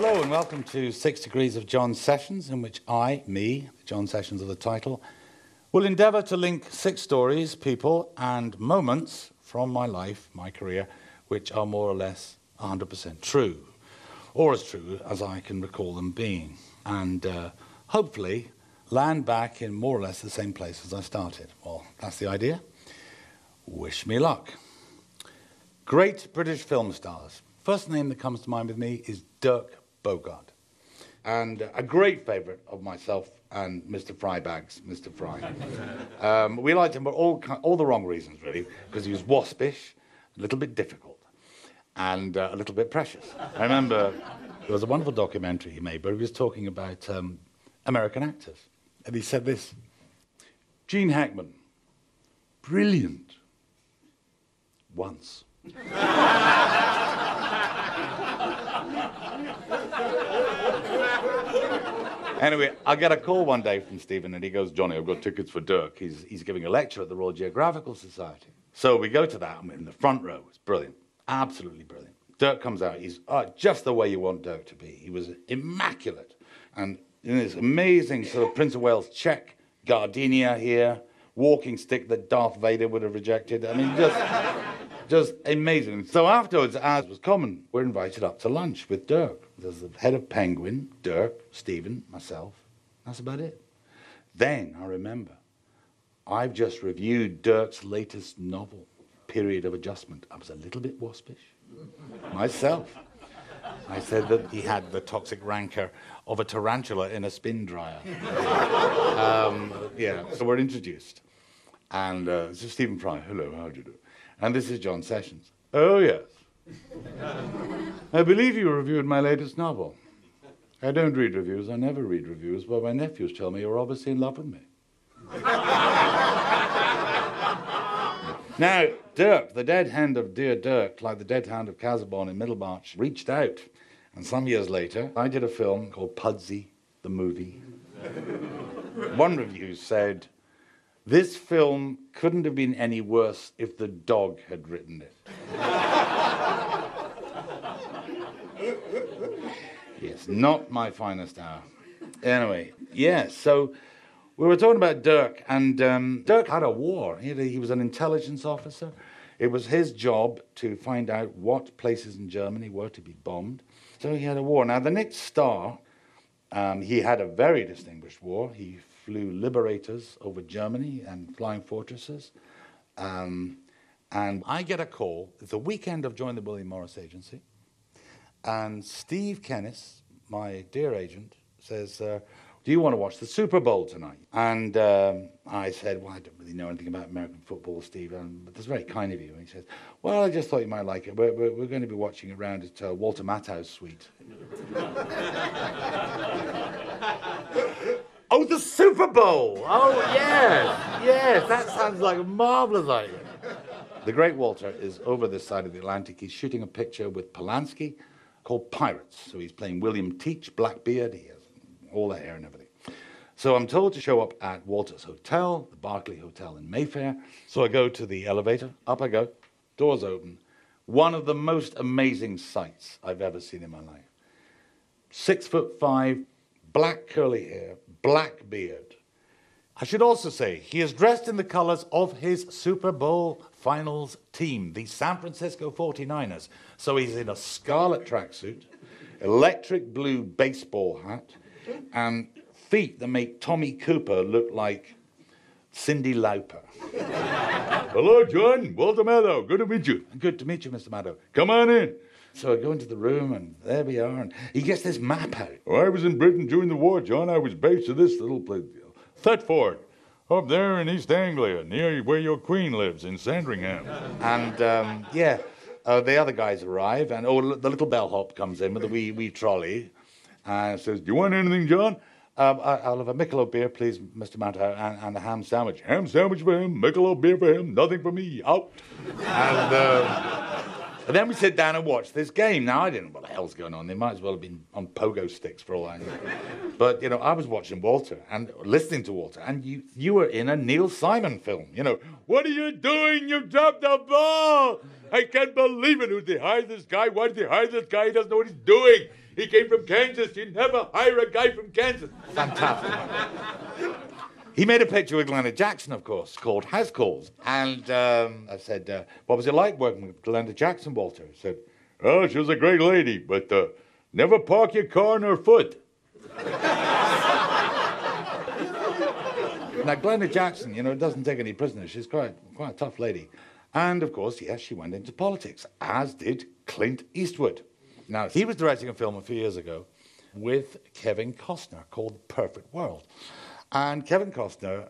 Hello and welcome to 6 Degrees of John Sessions, in which John Sessions of the title, will endeavour to link 6 stories, people and moments from my life, my career, which are more or less 100% true, or as true as I can recall them being, and hopefully land back in more or less the same place as I started. Well, that's the idea. Wish me luck. Great British film stars. First name that comes to mind with me is Dirk Bogarde. And a great favourite of myself and Mr. Frybags, Mr. Fry. We liked him for all the wrong reasons, really, because he was waspish, a little bit difficult, and a little bit precious. I remember there was a wonderful documentary he made where he was talking about American actors. And he said this: Gene Hackman, brilliant, once. Anyway, I get a call one day from Stephen, and he goes, Johnny, I've got tickets for Dirk. He's giving a lecture at the Royal Geographical Society. So we go to that, I'm in the front row. It's brilliant, absolutely brilliant. Dirk comes out, he's just the way you want Dirk to be. He was immaculate, and in this amazing sort of Prince of Wales check gardenia here, walking stick that Darth Vader would have rejected. I mean, just amazing. So afterwards, as was common, we're invited up to lunch with Dirk. There's the head of Penguin, Dirk, Stephen, myself. That's about it. Then I remember, I've just reviewed Dirk's latest novel, Period of Adjustment. I was a little bit waspish myself. I said that he had the toxic rancor of a tarantula in a spin dryer. Yeah, so we're introduced. And this is Stephen Fry. Hello, how do you do? And this is John Sessions. Oh, yes. I believe you reviewed my latest novel. I don't read reviews. I never read reviews, but my nephews tell me you're obviously in love with me. Now, Dirk, the dead hand of dear Dirk, like the dead hand of Casaubon in Middlemarch, reached out. And some years later, I did a film called Pudsey, the movie. One review said, this film couldn't have been any worse if the dog had written it. Yes, not my finest hour. Anyway, yes, so we were talking about Dirk, and Dirk had a war. He was an intelligence officer. It was his job to find out what places in Germany were to be bombed. So he had a war. Now, the next star, he had a very distinguished war. He flew liberators over Germany and flying fortresses. And I get a call the weekend of joining the William Morris Agency. And Steve Kennis, my dear agent, says, do you want to watch the Super Bowl tonight? And I said, well, I don't really know anything about American football, Steve, but that's very kind of you. And he says, well, I just thought you might like it. We're going to be watching it around at Walter Matthau's suite. Oh, the Super Bowl! Oh, yes, that sounds like a marvellous idea. The great Walter is over this side of the Atlantic. He's shooting a picture with Polanski called Pirates. So he's playing William Teach, Blackbeard. He has all the hair and everything. So I'm told to show up at Walter's Hotel, the Berkeley Hotel in Mayfair. So I go to the elevator, up I go, doors open. One of the most amazing sights I've ever seen in my life. 6'5", black curly hair, black beard. I should also say, he is dressed in the colours of his Super Bowl finals team, the San Francisco 49ers. So he's in a scarlet tracksuit, electric blue baseball hat, and feet that make Tommy Cooper look like Cyndi Lauper. Hello, John. Walter Matthau. Good to meet you. Good to meet you, Mr. Matthau. Come on in. So I go into the room, and there we are, and he gets this map out. Well, I was in Britain during the war, John. I was based at this little place, Thetford, up there in East Anglia, near where your queen lives, in Sandringham. And, the other guys arrive, and the little bellhop comes in with a wee trolley, and says, do you want anything, John? I'll have a Michelob beer, please, Mr. Matthau, and a ham sandwich. Ham sandwich for him, Michelob beer for him, nothing for me, out. And then we sit down and watch this game. Now, I didn't know what the hell's going on. They might as well have been on pogo sticks for all I know. But, I was watching Walter and listening to Walter, and you were in a Neil Simon film. What are you doing? You dropped the ball! I can't believe it. Who'd they hire this guy? Why did they hire this guy? He doesn't know what he's doing. He came from Kansas. You never hire a guy from Kansas. Fantastic. He made a picture with Glenda Jackson, of course, called House Calls. And I said, what was it like working with Glenda Jackson, Walter? He said, oh, she was a great lady, but never park your car on her foot. Now, Glenda Jackson, you know, doesn't take any prisoners. She's quite a tough lady. And, of course, yes, she went into politics, as did Clint Eastwood. Now, he was directing a film a few years ago with Kevin Costner called Perfect World. And Kevin Costner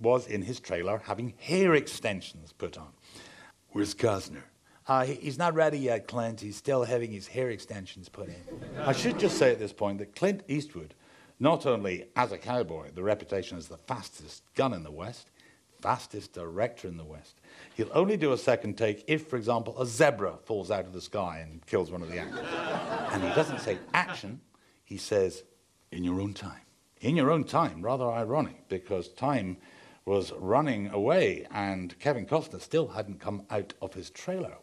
was in his trailer having hair extensions put on. Where's Costner? He's not ready yet, Clint. He's still having his hair extensions put in. I should just say at this point that Clint Eastwood, not only as a cowboy, the reputation as the fastest gun in the West, fastest director in the West. He'll only do a second take if, for example, a zebra falls out of the sky and kills one of the actors. And he doesn't say action, he says, in your own time. In your own time, rather ironic, because time was running away and Kevin Costner still hadn't come out of his trailer.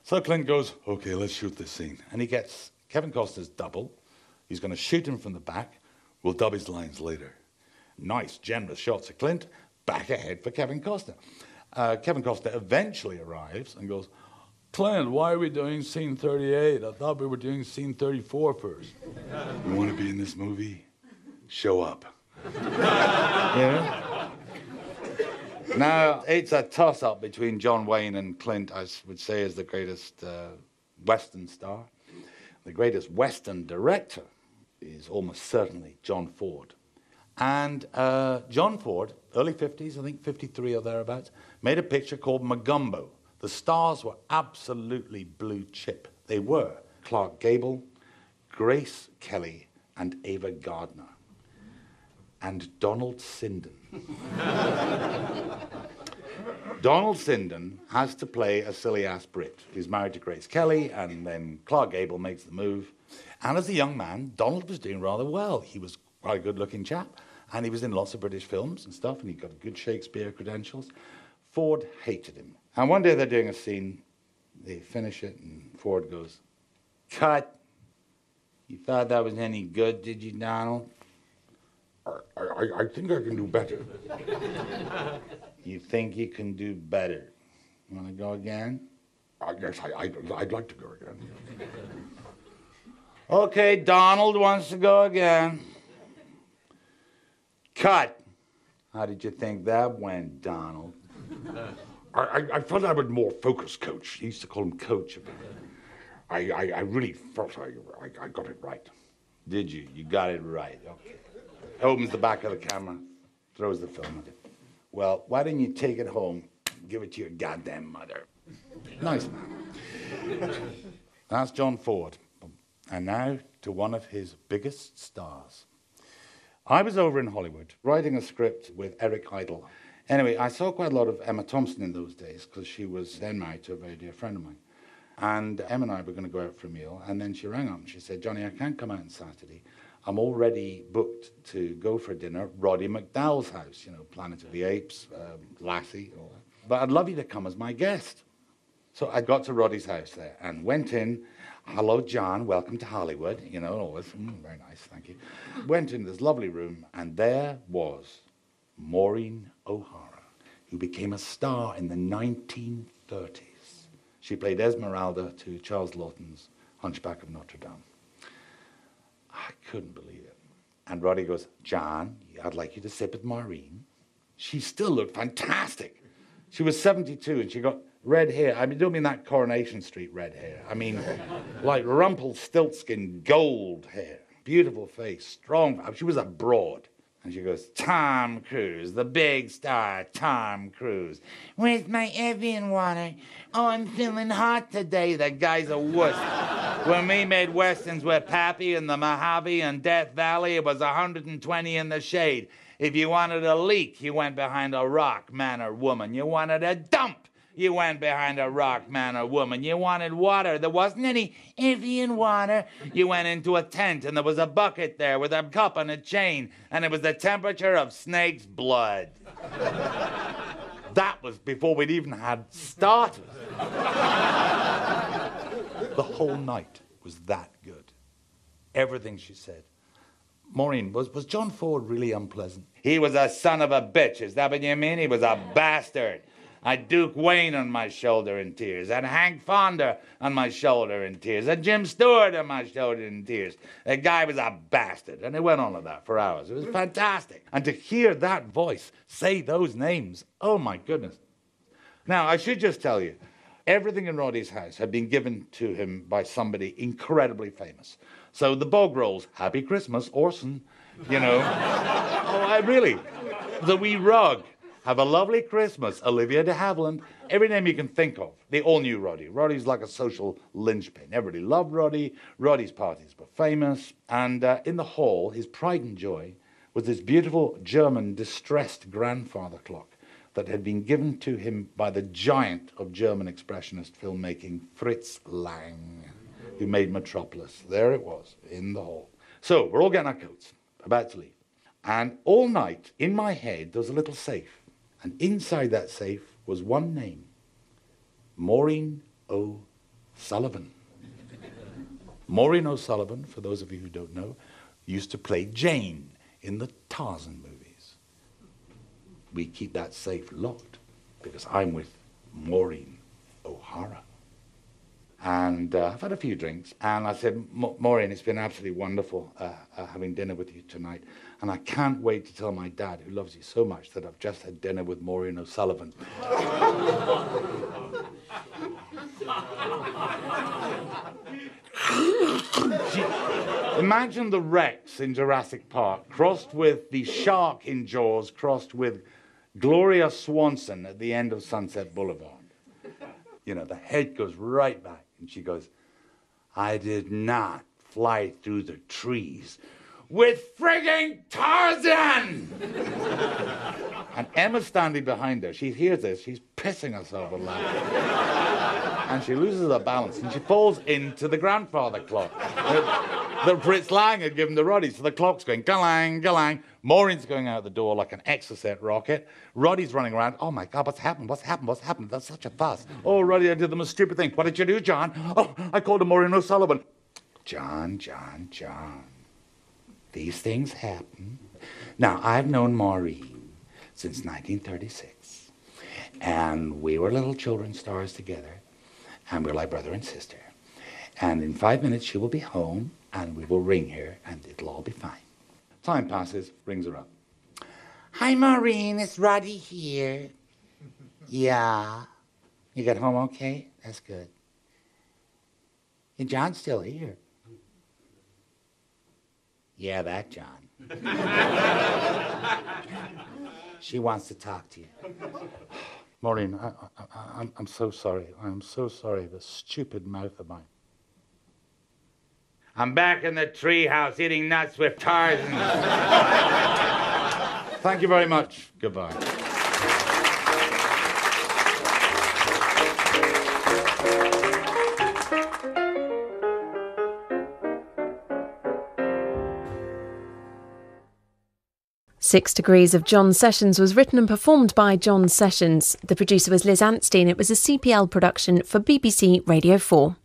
So Clint goes, okay, let's shoot this scene. And he gets Kevin Costner's double. He's going to shoot him from the back. We'll dub his lines later. Nice, generous shots of Clint. Back ahead for Kevin Costner. Kevin Costner eventually arrives and goes, Clint, why are we doing scene 38? I thought we were doing scene 34 first. You want to be in this movie? Show up. Yeah? Now, it's a toss-up between John Wayne and Clint, I would say, is the greatest Western star. The greatest Western director is almost certainly John Ford. And John Ford, early 50s, I think 53 or thereabouts, made a picture called Magumbo. The stars were absolutely blue chip. They were Clark Gable, Grace Kelly, and Ava Gardner. And Donald Sinden. Donald Sinden has to play a silly-ass Brit. He's married to Grace Kelly, and then Clark Gable makes the move. And as a young man, Donald was doing rather well. He was quite a good-looking chap, and he was in lots of British films and stuff, and he got good Shakespeare credentials. Ford hated him. And one day they're doing a scene, they finish it, and Ford goes, cut. You thought that was any good, did you, Donald? I think I can do better. You think you can do better? You want to go again? Yes, I'd like to go again. Okay, Donald wants to go again. Cut. How did you think that went, Donald? I felt I was more focused, Coach. He used to call him Coach. I really felt I got it right. Did you? You got it right. Okay. Opens the back of the camera, throws the film at it. Well, why didn't you take it home, give it to your goddamn mother? Nice man. That's John Ford. And now to one of his biggest stars. I was over in Hollywood writing a script with Eric Idle. Anyway, I saw quite a lot of Emma Thompson in those days because she was then married to a very dear friend of mine. And Emma and I were going to go out for a meal, and then she rang up and she said, Johnny, I can't come out on Saturday. I'm already booked to go for dinner at Roddy McDowall's house, you know, Planet of the Apes, Lassie, all that. But I'd love you to come as my guest. So I got to Roddy's house there and went in. Hello, John, welcome to Hollywood, you know, all this. Very nice, thank you. Went in this lovely room, and there was Maureen O'Hara, who became a star in the 1930s. She played Esmeralda to Charles Laughton's Hunchback of Notre Dame. I couldn't believe it. And Roddy goes, John, I'd like you to sit with Maureen. She still looked fantastic. She was 72 and she got red hair. I mean, don't mean that Coronation Street red hair. I mean, like Rumpelstiltskin gold hair. Beautiful face, strong. She was a broad. And she goes, Tom Cruise, the big star, Tom Cruise. Where's my Evian water? Oh, I'm feeling hot today. That guy's a wuss. When we made westerns with Pappy and the Mojave and Death Valley, it was 120 in the shade. If you wanted a leak, you went behind a rock, man or woman. You wanted a dump, you went behind a rock, man or woman. You wanted water. There wasn't any Evian water. You went into a tent, and there was a bucket there with a cup and a chain, and it was the temperature of snake's blood. That was before we'd even had started. The whole night was that good. everything she said. Maureen, was John Ford really unpleasant? He was a son of a bitch. Is that what you mean? He was a bastard. I had Duke Wayne on my shoulder in tears. I had Hank Fonda on my shoulder in tears. I had Jim Stewart on my shoulder in tears. The guy was a bastard. And it went on like that for hours. It was fantastic. And to hear that voice say those names, oh my goodness. Now, I should just tell you, everything in Roddy's house had been given to him by somebody incredibly famous. So the bog rolls, Happy Christmas, Orson, you know. Really. The wee rug, Have a Lovely Christmas, Olivia de Havilland. Every name you can think of. They all knew Roddy. Roddy's like a social linchpin. Everybody loved Roddy. Roddy's parties were famous. And in the hall, his pride and joy was this beautiful German distressed grandfather clock that had been given to him by the giant of German expressionist filmmaking, Fritz Lang, who made Metropolis. There it was, in the hall. So we're all getting our coats, about to leave. And all night, in my head, there was a little safe. And inside that safe was one name, Maureen O'Sullivan. Maureen O'Sullivan, for those of you who don't know, used to play Jane in the Tarzan movies. We keep that safe locked because I'm with Maureen O'Hara. And I've had a few drinks, and I said, Maureen, it's been absolutely wonderful having dinner with you tonight. And I can't wait to tell my dad, who loves you so much, that I've just had dinner with Maureen O'Sullivan. Imagine the Rex in Jurassic Park, crossed with the shark in Jaws, crossed with Gloria Swanson at the end of Sunset Boulevard. You know, the head goes right back, and she goes, I did not fly through the trees with frigging Tarzan! And Emma's standing behind her. She hears this. She's pissing herself with laughter. And she loses her balance, and she falls into the grandfather clock that Fritz Lang had given to Roddy. So the clock's going galang, galang. Maureen's going out the door like an Exocet rocket. Roddy's running around. Oh, my God, what's happened? What's happened? What's happened? That's such a fuss. Oh, Roddy, I did the most stupid thing. What did you do, John? Oh, I called him Maureen O'Sullivan. John. These things happen. Now, I've known Maureen since 1936. And we were little children's stars together. And we're like brother and sister. And in 5 minutes, she will be home, and we will ring her, and it'll all be fine. Time passes, rings her up. Hi, Maureen, it's Roddy here. Yeah. You got home okay? That's good. And John's still here. Yeah, that John. She wants to talk to you. Maureen, I'm so sorry. I'm so sorry, the stupid mouth of mine. I'm back in the treehouse eating nuts with Tarzan. Thank you very much. Goodbye. Six Degrees of John Sessions was written and performed by John Sessions. The producer was Liz Anstine. It was a CPL production for BBC Radio 4.